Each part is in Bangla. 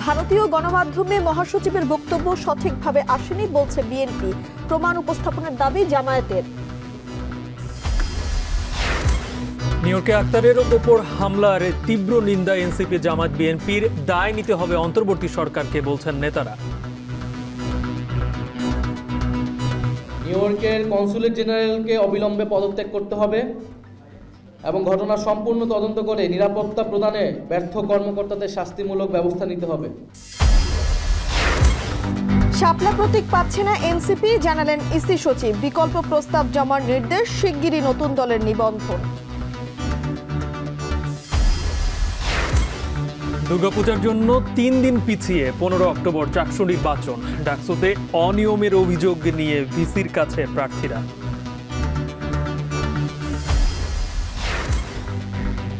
ভারতীয় গণমাধ্যমে মহাসচিবের বক্তব্য সঠিকভাবে আসেনি বলছে বিএনপি, প্রমাণ উপস্থাপনের দাবি জামায়াতের। নিউ ইয়র্কে আক্তারের ওপর হামলার তীব্র নিন্দা এনসিপি জামায়াত বিএনপির, দায় নিতে হবে অন্তর্বর্তী সরকারকে বলছেন নেতারা। নিউ ইয়র্কের কনসুলেট জেনারেলকে অবিলম্বে পদত্যাগ করতে হবে এবং ঘটনার সম্পূর্ণ তদন্ত করে নিরাপত্তা প্রদানে ব্যর্থ কর্মকর্তাদের শাস্তিমূলক ব্যবস্থা নিতে হবে। শাপলা প্রতীক পাচ্ছে না এনসিপি, জানালেন ইসি সচিব। বিকল্প প্রস্তাব জমার নির্দেশ, শিগগিরই নতুন দলের নিবন্ধন। দুর্গাপূজার জন্য 3 দিন পিছিয়ে 15 অক্টোবর চাকসু নির্বাচন। ডাকসুতে অনিয়মের অভিযোগ নিয়ে ভিসির কাছে প্রার্থীরা।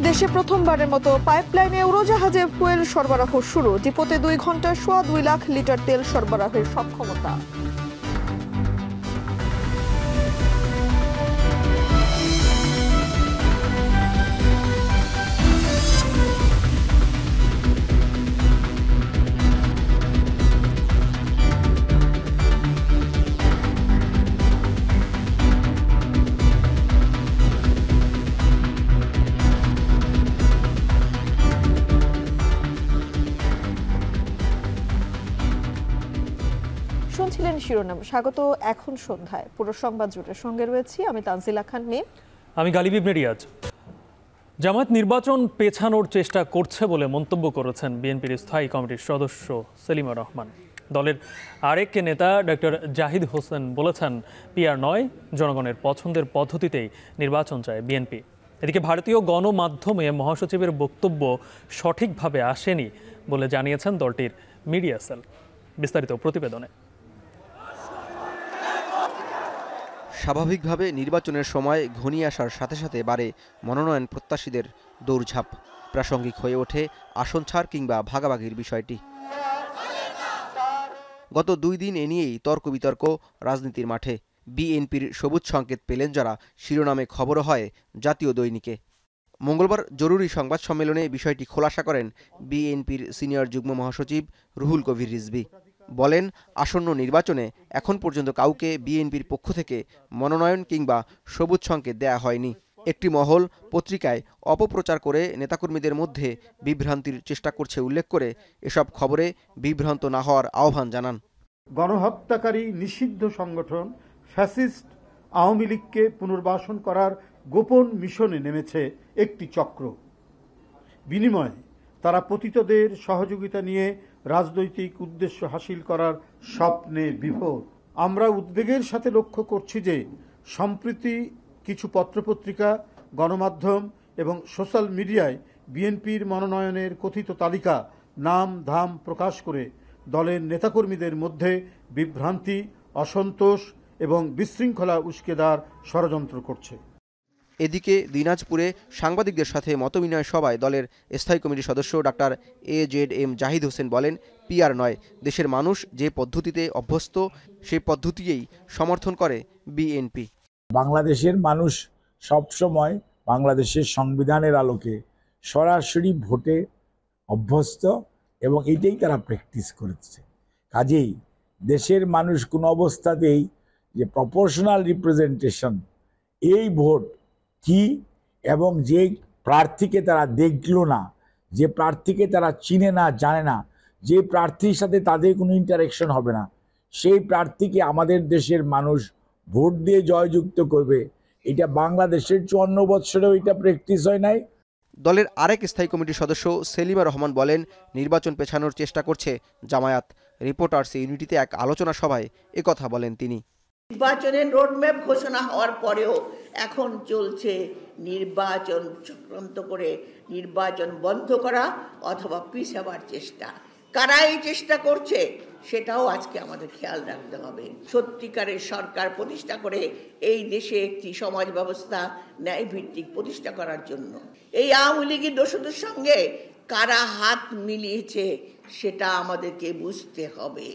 দেশে প্রথমবারের মতো পাইপলাইনে উড়োজাহাজে ফুয়েল সরবরাহ শুরু। ডিপোতে 2 ঘন্টায় 2.25 লাখ লিটার তেল সরবরাহের সক্ষমতা। শুনছিলেন শিরোনাম। স্বাগত এখন সন্ধ্যায় পুরো সংবাদ জুড়ে, সঙ্গে রয়েছি আমি তানজিলা খান মিম, আমি গালিব ইবনে রিয়াজ। জামায়াত নির্বাচন পেছানোর চেষ্টা করছে বলে মন্তব্য করেছেন বিএনপির স্থায়ী কমিটির সদস্য সেলিমা রহমান। দলের আরেক নেতা ডক্টর জাহিদ হোসেন বলেছেন, পিআর নয়, জনগণের পছন্দের পদ্ধতিতেই নির্বাচন চায় বিএনপি। এদিকে ভারতীয় গণমাধ্যমে মহাসচিবের বক্তব্য সঠিকভাবে আসেনি বলে জানিয়েছেন দলটির মিডিয়া সেল। বিস্তারিত প্রতিবেদনে। স্বাভাবিকভাবে নির্বাচনের সময় ঘনিয়ে আসার সাথে সাথে বাড়ে মনোনয়ন প্রত্যাশীদের দৌড়ঝাঁপ। প্রাসঙ্গিক হয়ে ওঠে আসন ছাড় কিংবা ভাগাভাগির বিষয়টি। গত 2 দিন এ নিয়েই তর্ক বিতর্ক রাজনীতির মাঠে। বিএনপির সবুজ সংকেত পেলেন যারা, শিরোনামে খবরও হয় জাতীয় দৈনিকে। মঙ্গলবার জরুরি সংবাদ সম্মেলনে বিষয়টি খোলাসা করেন বিএনপির সিনিয়র যুগ্ম মহাসচিব রুহুল কবির রিজভী। বলেন, আসন্ন নির্বাচনে এখন পর্যন্ত কাউকে বিএনপির পক্ষ থেকে মনোনয়ন কিংবা সবুজ সংকেত দেয়া হয়নি। একটি মহল পত্রিকায় অপপ্রচার করে নেতাকর্মীদের মধ্যে বিভ্রান্তির চেষ্টা করছে উল্লেখ করে এসব খবরে বিভ্রান্ত না হওয়ার আহ্বান জানান। গণহত্যাকারী নিষিদ্ধ সংগঠন ফ্যাসিস্ট আওয়ামী লীগকে পুনর্বাসন করার গোপন মিশনে নেমেছে একটি চক্র। বিনিময়ে তারা পতিতদের সহযোগিতা নিয়ে রাজনৈতিক উদ্দেশ্য হাসিল করার স্বপ্নে বিভোর। আমরা উদ্বেগের সাথে লক্ষ্য করছি যে সম্প্রতি কিছু পত্রপত্রিকা, গণমাধ্যম এবং সোশ্যাল মিডিয়ায় বিএনপির মনোনয়নের কথিত তালিকা নাম ধাম প্রকাশ করে দলের নেতাকর্মীদের মধ্যে বিভ্রান্তি, অসন্তোষ এবং বিশৃঙ্খলা উস্কে দেওয়ার ষড়যন্ত্র করছে। এদিকে দিনাজপুরে সাংবাদিকদের সাথে মতবিনিময় সভায় দলের স্থায়ী কমিটির সদস্য ডাক্তার AZM জাহিদ হোসেন বলেন, পিআর নয়, দেশের মানুষ যে পদ্ধতিতে অভ্যস্ত সেই পদ্ধতিয়েই সমর্থন করে বিএনপি। বাংলাদেশের মানুষ সবসময় বাংলাদেশের সংবিধানের আলোকে সরাসরি ভোটে অভ্যস্ত এবং এটাই তারা প্র্যাকটিস করেছে। কাজেই দেশের মানুষ কোনো অবস্থাতেই যে প্রপোর্শনাল রিপ্রেজেন্টেশন, এই ভোট কি এবং যে প্রার্থীকে তারা দেখল না, যে প্রার্থীকে তারা চিনে না, জানে না, যে প্রার্থীর সাথে তাদের কোনো ইন্টারেকশন হবে না, সেই প্রার্থীকে আমাদের দেশের মানুষ ভোট দিয়ে জয়যুক্ত করবে, এটা বাংলাদেশের 54 বৎসরেও এটা প্র্যাকটিস হয় নাই। দলের আরেক স্থায়ী কমিটির সদস্য সেলিমা রহমান বলেন, নির্বাচন পেছানোর চেষ্টা করছে জামায়াত। রিপোর্টার্স ইউনিটিতে এক আলোচনা সভায় একথা বলেন তিনি। নির্বাচনের রোডম্যাপ ঘোষণা হওয়ার পরেও এখন চলছে নির্বাচন চক্রান্ত করে নির্বাচন বন্ধ করা অথবা পিছাবার চেষ্টা। কারা এই চেষ্টা করছে সেটাও আজকে আমাদের খেয়াল রাখতে হবে। সত্যিকারের সরকার প্রতিষ্ঠা করে এই দেশে একটি সমাজ ব্যবস্থা ন্যায় ভিত্তিক প্রতিষ্ঠা করার জন্য এই আওয়ামী লীগের দোষদের সঙ্গে কারা হাত মিলিয়েছে সেটা আমাদেরকে বুঝতে হবে।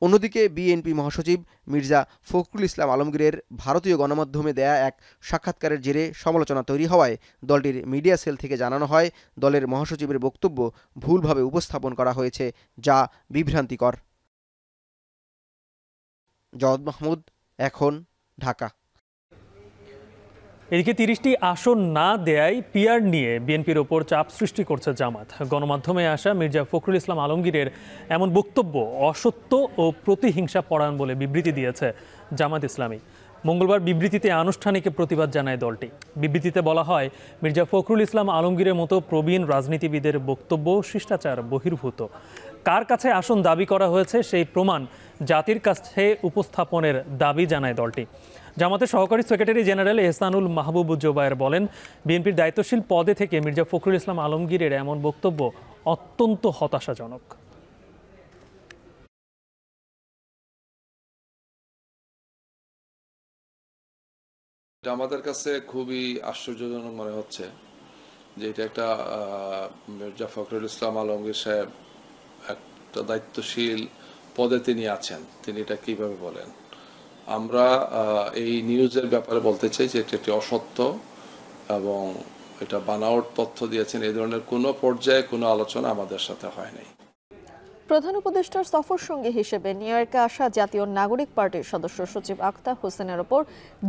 অন্যদিকে বিএনপি মহাসচিব মির্জা ফখরুল ইসলাম আলমগীরের ভারতীয় গণমাধ্যমে দেয়া এক সাক্ষাৎকারের জেরে সমালোচনা তৈরি হওয়ায় দলটির মিডিয়া সেল থেকে জানানো হয় দলের মহাসচিবের বক্তব্য ভুলভাবে উপস্থাপন করা হয়েছে, যা বিভ্রান্তিকর। জওয়াদ মাহমুদ, এখন, ঢাকা। এদিকে ৩০টি আসন না দেয়ায় পিআর নিয়ে বিএনপির ওপর চাপ সৃষ্টি করছে জামাত। গণমাধ্যমে আসা মির্জা ফখরুল ইসলাম আলমগীরের এমন বক্তব্য অসত্য ও প্রতিহিংসা পরায়ণ বলে বিবৃতি দিয়েছে জামাত ইসলামী। মঙ্গলবার বিবৃতিতে আনুষ্ঠানিক প্রতিবাদ জানায় দলটি। বিবৃতিতে বলা হয়, মির্জা ফখরুল ইসলাম আলমগীরের মতো প্রবীণ রাজনীতিবিদের বক্তব্য শিষ্টাচার বহির্ভূত। কার কাছে আসন দাবি করা হয়েছে সেই প্রমাণ জাতির কাছে উপস্থাপনের দাবি জানায় দলটি। জামাতের সহকারী সেক্রেটারি জেনারেল এহসানুল মাহবুব জোবায়ের বলেন, বিএনপির দায়িত্বশীল পদে থেকে মির্জা ফখরুল ইসলাম আলমগীরের এমন বক্তব্য অত্যন্ত হতাশাজনক। আমাদের কাছে খুবই আশ্চর্যজনক মনে হচ্ছে যে এটা একটা মির্জা ফখরুল ইসলাম আলমগীর সাহেব একটা দায়িত্বশীল পদে তিনি আছেন, তিনি এটা কিভাবে বলেন। আমরা এই নিউজের ব্যাপারে বলতে চাই যে এটি অসত্য এবং এটা বানাওয়াট তথ্য দিয়েছেন। এই ধরনের কোনো পর্যায়ে কোনো আলোচনা আমাদের সাথে হয় নাই। প্রধান উপদেষ্টার সফর সঙ্গী হিসেবে নিউ ইয়র্কে আসা জাতীয় নাগরিক পার্টির সদস্য সচিব আখতার হোসেনের ওপর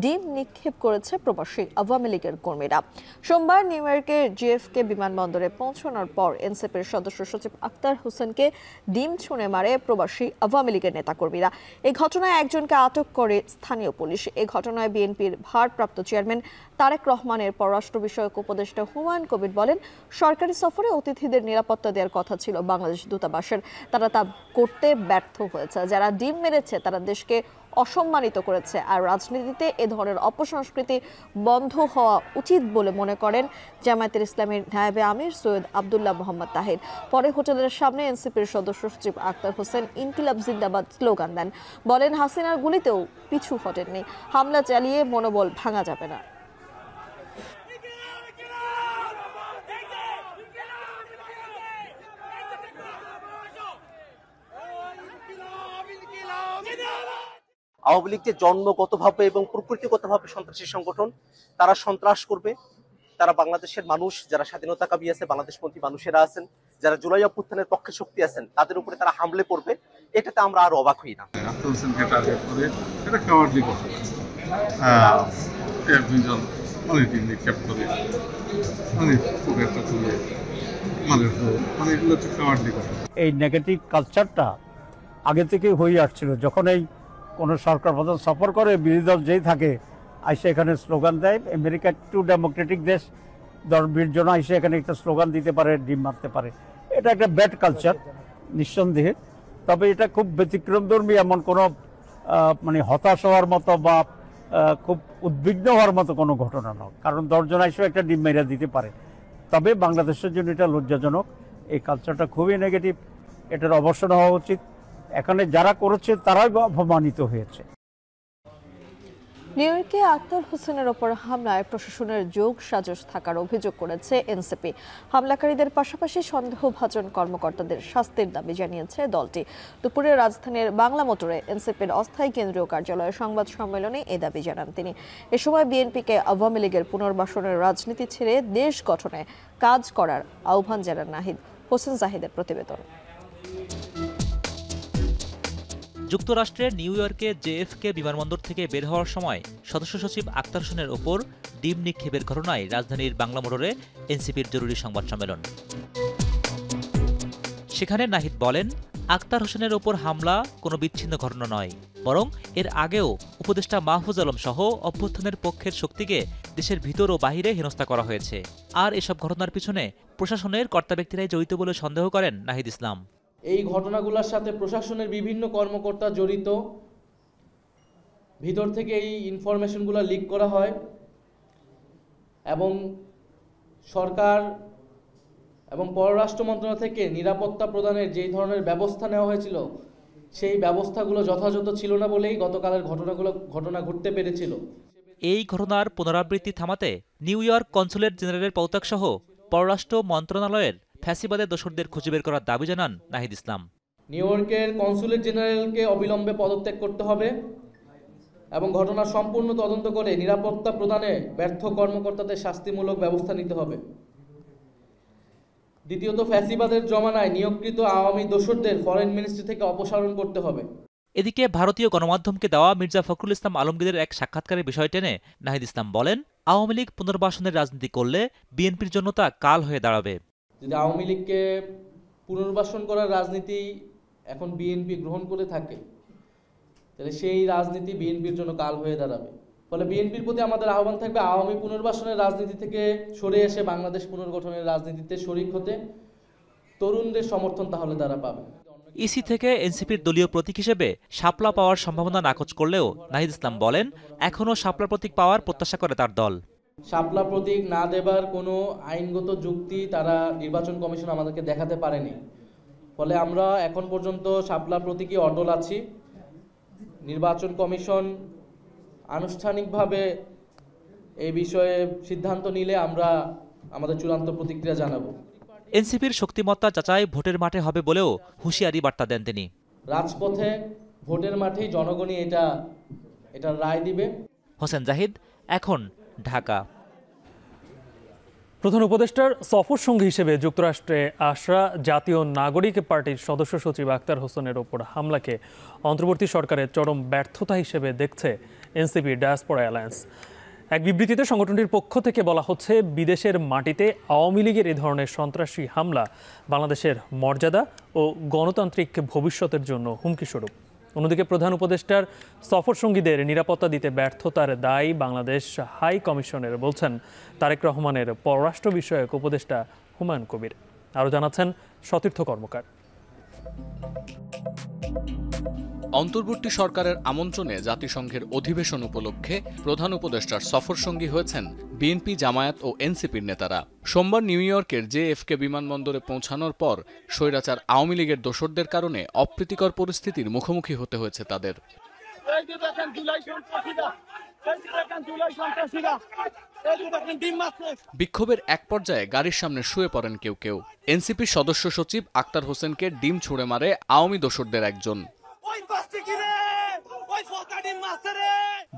ডিম নিক্ষেপ করেছে প্রবাসী আওয়ামী লীগের কর্মীরা। সোমবার নিউ ইয়র্কের জিএফকে বিমানবন্দরে পৌঁছানোর পর এনসিপির সদস্য সচিব আখতার হোসেনকে ডিম ছুঁড়ে মারে প্রবাসী আওয়ামী লীগের নেতাকর্মীরা। এই ঘটনায় একজনকে আটক করে স্থানীয় পুলিশ। এই ঘটনায় বিএনপির ভারপ্রাপ্ত চেয়ারম্যান তারেক রহমানের পররাষ্ট্র বিষয়ক উপদেষ্টা হুমায়ুন কবির বলেন, সরকারি সফরে অতিথিদের নিরাপত্তা দেওয়ার কথা ছিল বাংলাদেশ দূতাবাসের, তারা তা করতে ব্যর্থ হয়েছে। যারা ডিম মেরেছে তারা দেশকে অসম্মানিত করেছে। আর রাজনীতিতে এ ধরনের অপসংস্কৃতি বন্ধ হওয়া উচিত বলে মনে করেন জামায়াতের ইসলামীর নায়েবে আমির সৈয়দ আবদুল্লাহ মোহাম্মদ তাহির। পরে হোটেলের সামনে এনসিপির সদস্য সচিব আখতার হোসেন ইনকিলাব জিন্দাবাদ স্লোগান দেন। বলেন, হাসিনার গুলিতেও পিছু হটেননি, হামলা চালিয়ে মনোবল ভাঙা যাবে না। আওয়ামী লীগ যে জন্মগতভাবে এবং প্রকৃতিগতভাবে সন্ত্রাসী সংগঠন, তারা সন্ত্রাস করবে। তারা বাংলাদেশের মানুষ, যারা স্বাধীনতাকামী আছে, বাংলাদেশপন্থী মানুষেরা আছেন, যারা জুলাই অভ্যুত্থানের পক্ষে শক্তি আছেন, তাদের উপরে তারা হামলে করবে। এটাতে আমরা আরো অবাক হই না। এই নেগেটিভ কালচারটা আগে থেকে হয়ে আসছিল। যখন এই কোনো সরকার প্রধান সফর করে, বিরোধী দল যেই থাকে আইসে এখানে স্লোগান দেয়। আমেরিকা একটু ডেমোক্রেটিক দেশ, 10-20 জন আইসে এখানে একটা স্লোগান দিতে পারে, ডিম মারতে পারে। এটা একটা ব্যাড কালচার নিঃসন্দেহে। তবে এটা খুব ব্যতিক্রমধর্মী, এমন কোনো মানে হতাশ হওয়ার মতো বা খুব উদ্বিগ্ন হওয়ার মতো কোনো ঘটনা নয়। কারণ 10 জন আইসেও একটা ডিম মেরা দিতে পারে। তবে বাংলাদেশের জন্য এটা লজ্জাজনক। এই কালচারটা খুবই নেগেটিভ, এটার অবসান হওয়া উচিত। এখানে যারা করেছে তারাই অপমানিত হয়েছে। নিউ ইয়র্কে আখতার হোসেনের ওপর হামলায় প্রশাসনের যোগ সাজশ থাকার অভিযোগ করেছে এনসিপি। হামলাকারীদের পাশাপাশি সন্দেহভাজন কর্মকর্তাদের শাস্তির দাবি জানিয়েছে দলটি। দুপুরে রাজধানীর বাংলা মোটরে এনসিপির অস্থায়ী কেন্দ্রীয় কার্যালয়ে সংবাদ সম্মেলনে এ দাবি জানান তিনি। এ সময় বিএনপিকে আওয়ামী লীগের পুনর্বাসনের রাজনীতি ছেড়ে দেশ গঠনে কাজ করার আহ্বান জানান নাহিদ হোসেন জাহিদের প্রতিবেদন। যুক্তরাষ্ট্রের নিউ ইয়র্কে জেএফকে বিমানবন্দর থেকে বের হওয়ার সময় সদস্য সচিব আখতার হোসেনের ওপর ডিম নিক্ষেপের ঘটনায় রাজধানীর বাংলা মোটরে এনসিপির জরুরি সংবাদ সম্মেলন। সেখানে নাহিদ বলেন, আখতার হোসেনের ওপর হামলা কোনো বিচ্ছিন্ন ঘটনা নয়, বরং এর আগেও উপদেষ্টা মাহফুজ আলম সহ অভ্যুত্থানের পক্ষের শক্তিকে দেশের ভিতর ও বাহিরে হেনস্থা করা হয়েছে। আর এসব ঘটনার পিছনে প্রশাসনের কর্তা ব্যক্তিরাই জড়িত বলে সন্দেহ করেন নাহিদ ইসলাম। এই ঘটনাগুলোর সাথে প্রশাসনের বিভিন্ন কর্মকর্তা জড়িত। ভিতর থেকে এই ইনফরমেশনগুলো লিক করা হয় এবং সরকার এবং পররাষ্ট্র মন্ত্রণালয় থেকে নিরাপত্তা প্রদানের যেই ধরনের ব্যবস্থা নেওয়া হয়েছিল, সেই ব্যবস্থাগুলো যথাযথ ছিল না বলেই গতকালের ঘটনা ঘটতে পেরেছিল। এই ঘটনার পুনরাবৃত্তি থামাতে নিউ ইয়র্ক কনসুলেট জেনারেলের পদত্যাগ সহ পররাষ্ট্র মন্ত্রণালয়ের ফ্যাসিবাদের দোসরদের খুঁজে বের করার দাবি জানান নাহিদ ইসলাম। নিউ ইয়র্কের কনসুলেট জেনারেলকে অবিলম্বে পদত্যাগ করতে হবে এবং ঘটনার সম্পূর্ণ তদন্ত করে নিরাপত্তা প্রদানে ব্যর্থ কর্মকর্তাদের শাস্তিমূলক ব্যবস্থা নিতে হবে। দ্বিতীয়ত, ফ্যাসিবাদের জমানায় নিয়োগকৃত আওয়ামী দোসরদের ফরেন মিনিস্ট্রি থেকে অপসারণ করতে হবে। এদিকে ভারতীয় গণমাধ্যমকে দেওয়া মির্জা ফখরুল ইসলাম আলমগীরের এক সাক্ষাৎকারের বিষয় টেনে নাহিদ ইসলাম বলেন, আওয়ামী লীগ পুনর্বাসনের রাজনীতি করলে বিএনপির জন্য তা কাল হয়ে দাঁড়াবে। যদি আওয়ামী লীগকে পুনর্বাসন করার রাজনীতি এখন বিএনপি গ্রহণ করে থাকে, তাহলে সেই রাজনীতি বিএনপির জন্য কাল হয়ে দাঁড়াবে। ফলে বিএনপির প্রতি আমাদের আহ্বান থাকবে আওয়ামী পুনর্বাসনের রাজনীতি থেকে সরে এসে বাংলাদেশ পুনর্গঠনের রাজনীতিতে শরিক হতে। তরুণদের সমর্থন তাহলে তারা পাবে। ইসি থেকে এনসিপির দলীয় প্রতীক হিসেবে শাপলা পাওয়ার সম্ভাবনা নাকচ করলেও নাহিদ ইসলাম বলেন, এখনও শাপলা প্রতীক পাওয়ার প্রত্যাশা করে তার দল। শাপলা প্রতীক না দেবার কোনো আইনগত যুক্তি তারা নির্বাচন কমিশন আমাদেরকে দেখাতে পারেনি। ফলে আমরা এখন পর্যন্ত শাপলা প্রতীকই অটল আছি। নির্বাচন কমিশন আনুষ্ঠানিকভাবে এই বিষয়ে সিদ্ধান্ত নিলে আমরা আমাদের চূড়ান্ত প্রতিক্রিয়া জানাবো। এনসিপির শক্তিমত্তা যাচাই ভোটের মাঠে হবে বলেও হুঁশিয়ারি বার্তা দেন তিনি। রাজপথে ভোটের মাঠেই জনগণই এটা রায় দিবে। হোসেন জাহিদ, এখন, ঢাকা। প্রধান উপদেষ্টার সফর সঙ্গী হিসেবে যুক্তরাষ্ট্রে আসা জাতীয় নাগরিক পার্টির সদস্য সচিব আক্তার হোসেনের ওপর হামলাকে অন্তর্বর্তী সরকারের চরম ব্যর্থতা হিসেবে দেখছে এনসিপি ডায়াসপোরা অ্যালায়েন্স। এক বিবৃতিতে সংগঠনটির পক্ষ থেকে বলা হচ্ছে, বিদেশের মাটিতে আওয়ামী লীগের এ ধরনের সন্ত্রাসী হামলা বাংলাদেশের মর্যাদা ও গণতান্ত্রিক ভবিষ্যতের জন্য হুমকিস্বরূপ। অন্যদিকে প্রধান উপদেষ্টার সফরসঙ্গীদের নিরাপত্তা দিতে ব্যর্থতার দায় বাংলাদেশ হাই কমিশনের বলছেন তারেক রহমানের পররাষ্ট্র বিষয়ক উপদেষ্টা হুমায়ুন কবির। আরও জানাচ্ছেন সতীর্থ কর্মকার। অন্তর্বর্তী সরকারের আমন্ত্রণে জাতিসংঘের অধিবেশন উপলক্ষে প্রধান উপদেষ্টার সফরসঙ্গী হয়েছেন বিএনপি, জামায়াত ও এনসিপির নেতারা। সোমবার নিউ ইয়র্কের জেএফকে বিমানবন্দরে পৌঁছানোর পর স্বৈরাচার আওয়ামী লীগের দোসরদের কারণে অপ্রীতিকর পরিস্থিতির মুখোমুখি হতে হয়েছে তাদের। বিক্ষোভের এক পর্যায়ে গাড়ির সামনে শুয়ে পড়েন কেউ কেউ। এনসিপির সদস্য সচিব আক্তার হোসেনকে ডিম ছুঁড়ে মারে আওয়ামী দোসরদের একজন।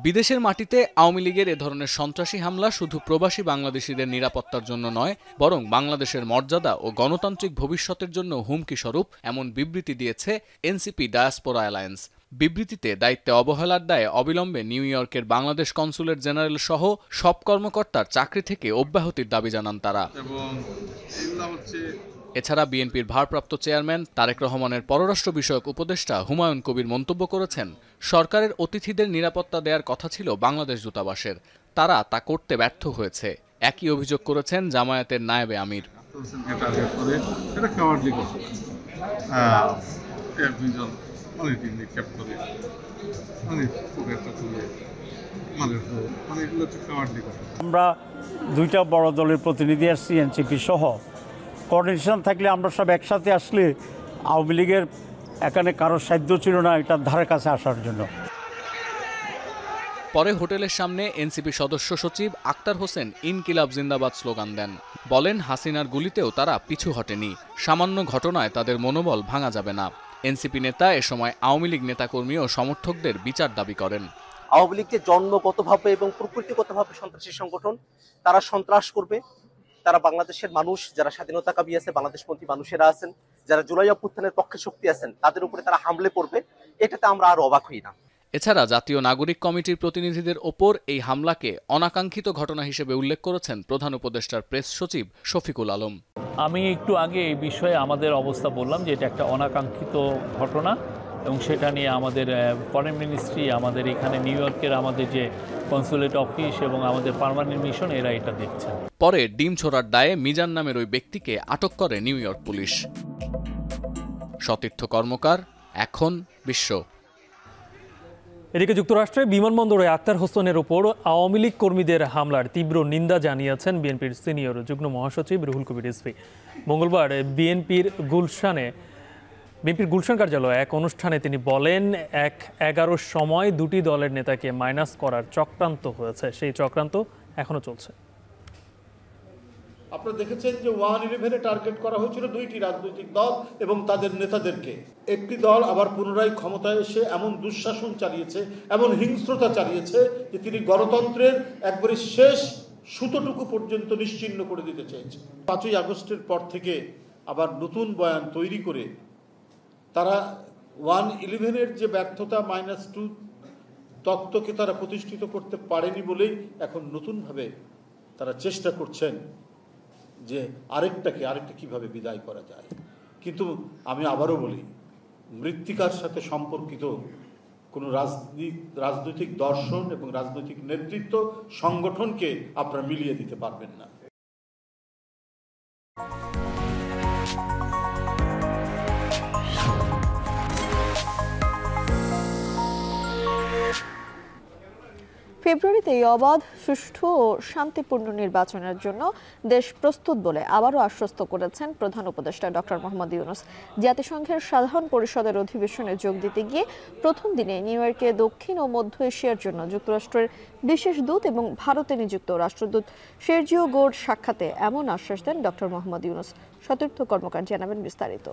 বিদেশের মাটিতে আওয়ামী লীগের এ ধরনের সন্ত্রাসী হামলা শুধু প্রবাসী বাংলাদেশিদের নিরাপত্তার জন্য নয়, বরং বাংলাদেশের মর্যাদা ও গণতান্ত্রিক ভবিষ্যতের জন্য হুমকি স্বরূপ, এমন বিবৃতি দিয়েছে এনসিপি ডায়াসপোরা অ্যালায়েন্স। বিবৃতিতে দায়িত্বে অবহেলার দায়ে অবিলম্বে নিউ ইয়র্কের বাংলাদেশ কনসুলেট জেনারেল সহ সব কর্মকর্তার চাকরি থেকে অব্যাহতির দাবি জানান তারা। এছাড়া বিএনপির ভারপ্রাপ্ত চেয়ারম্যান তারেক রহমানের পররাষ্ট্র বিষয়ক উপদেষ্টা হুমায়ুন কবির মন্তব্য করেছেন, সরকারের অতিথিদের নিরাপত্তা দেওয়ার কথা ছিল বাংলাদেশ দূতাবাসের, তারা তা করতে ব্যর্থ হয়েছে। একই অভিযোগ করেছেন জামায়াতের নায়েবে আমির। আমরা দুইটা বড় দলের প্রতিনিধি আসছি, এনসিপি সহ। কোঅর্ডিনেশন থাকলে আমরা সব একসাথে আসলে আওয়ামী লীগের এখানে কারোর সাধ্য ছিল না এটার ধারে কাছে আসার জন্য। পরে হোটেলের সামনে এনসিপি সদস্য সচিব আক্তার হোসেন ইনকিলাব জিন্দাবাদ স্লোগান দেন। বলেন, হাসিনার গুলিতেও তারা পিছু হটেনি, সামান্য ঘটনায় তাদের মনোবল ভাঙা যাবে না। এনসিপি নেতা এ সময় আওয়ামী লীগ নেতাকর্মী ও সমর্থকদের বিচার দাবি করেন। আওয়ামী লীগকে জন্মগতভাবে এবং প্রকৃতিগতভাবে সন্ত্রাসী সংগঠন, তারা সন্ত্রাস করবে। তারা বাংলাদেশের মানুষ, যারা স্বাধীনতাকামী আছে, বাংলাদেশপন্থী মানুষেরা আছেন, যারা জুলাই অভ্যুত্থানের পক্ষে শক্তি আছেন, তাদের উপরে তারা হামলে পড়বে। এটাতে আমরা আর অবাক হই না। এছাড়া জাতীয় নাগরিক কমিটির প্রতিনিধিদের ওপর এই হামলাকে অনাকাঙ্ক্ষিত ঘটনা হিসেবে উল্লেখ করেছেন প্রধান উপদেষ্টার প্রেস সচিব শফিকুল আলম। আমি একটু আগে এই বিষয়ে আমাদের অবস্থা বললাম যে এটা একটা অনাকাঙ্ক্ষিত ঘটনা এবং সেটা নিয়ে আমাদের ফরেন মিনিস্ট্রি, আমাদের এখানে নিউ ইয়র্কের আমাদের যে কনসুলেট অফিস এবং আমাদের পার্মানেন্ট মিশন, এরা এটা দেখছে। পরে ডিম ছোড়ার দায়ে মিজান নামের ওই ব্যক্তিকে আটক করে নিউ ইয়র্ক পুলিশ। সতীর্থ কর্মকার, এখন, বিশ্ব। এদিকে যুক্তরাষ্ট্রে বিমানবন্দরে আক্তার হোসেনের ওপর আওয়ামী লীগ কর্মীদের হামলার তীব্র নিন্দা জানিয়েছেন বিএনপির সিনিয়র যুগ্ম মহাসচিব রুহুল কবির রিজভী। মঙ্গলবার বিএনপির গুলশান কার্যালয়ে এক অনুষ্ঠানে তিনি বলেন, ১-১১ সময় দুটি দলের নেতাকে মাইনাস করার চক্রান্ত হয়েছে, সেই চক্রান্ত এখনো চলছে। আপনারা দেখেছেন যে 111-এ টার্গেট করা হয়েছিল 2টি রাজনৈতিক দল এবং তাদের নেতাদেরকে। একটি দল আবার পুনরায় ক্ষমতায় এসে এমন দুঃশাসন চালিয়েছে, এমন হিংস্রতা চালিয়েছে যে তিনি গণতন্ত্রের একবারে শেষ সুতোটুকু পর্যন্ত নিশ্চিহ্ন করে দিতে চেয়েছে। 5ই আগস্টের পর থেকে আবার নতুন বয়ান তৈরি করে তারা 111-এর যে ব্যর্থতা -2 তত্ত্বকে তারা প্রতিষ্ঠিত করতে পারেনি বলেই এখন নতুনভাবে তারা চেষ্টা করছেন যে আরেকটা কিভাবে বিদায় করা যায়। কিন্তু আমি আবারও বলি, মৃত্তিকার সাথে সম্পর্কিত কোনো রাজনৈতিক দর্শন এবং রাজনৈতিক নেতৃত্ব সংগঠনকে আপনারা মিলিয়ে দিতে পারবেন না। ফেব্রুয়ারিতে অবাধ, সুষ্ঠু ও শান্তিপূর্ণ নির্বাচনের জন্য দেশ প্রস্তুত বলে আবারও আশ্বস্ত করেছেন প্রধান উপদেষ্টা ডক্টর মোহাম্মদ ইউনূস। জাতিসংঘের সাধারণ পরিষদের অধিবেশনে যোগ দিতে গিয়ে প্রথম দিনে নিউ ইয়র্কে দক্ষিণ ও মধ্য এশিয়ার জন্য যুক্তরাষ্ট্রের বিশেষ দূত এবং ভারতে নিযুক্ত রাষ্ট্রদূত সের্জিও গোর সাক্ষাতে এমন আশ্বাস দেন ডক্টর মোহাম্মদ ইউনূস। সতীর্থ কর্মকার জানাবেন বিস্তারিত।